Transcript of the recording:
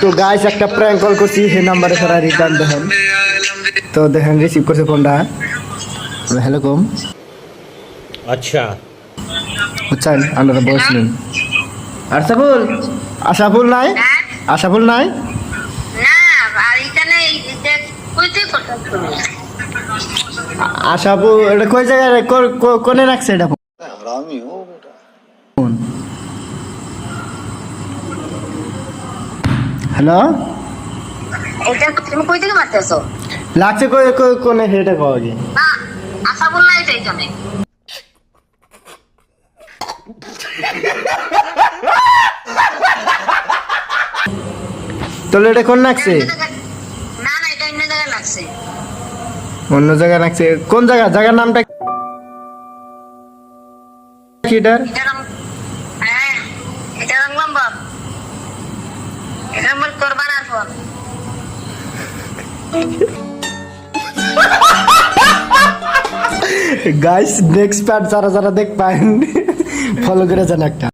তো গাইস একটা prank call করছি সেই নাম্বারে সারা রিটার্ন দেখেন, তো দেখেন রিসিভ করছে ফোনটা। হ্যালো কম अच्छा বুঝছেন আমরা বস নেই। আশাফুল আশাফুল নাই, আশাফুল নাই। আশাফুল এটা কই জায়গায় কোনে রাখছে এটা ফোন? হ্যালো এটা তুমি কই থেকে মারতেছো? লাগছে কই কোনে সেটা কও আগে। না আশা বল নাই তাই জানে। তোলে এটা কোন লাগছে? না না এটা অন্য জায়গায় লাগছে। অন্য জায়গায় লাগছে কোন জায়গা? জায়গার নামটা কি এটার? হ্যাঁ এটা নম্বর, এটা নম্বর করবার আর ফোন। গাইস নেক্সট পার্ট যারা যারা দেখ পারেন ফলো করে যান একটা।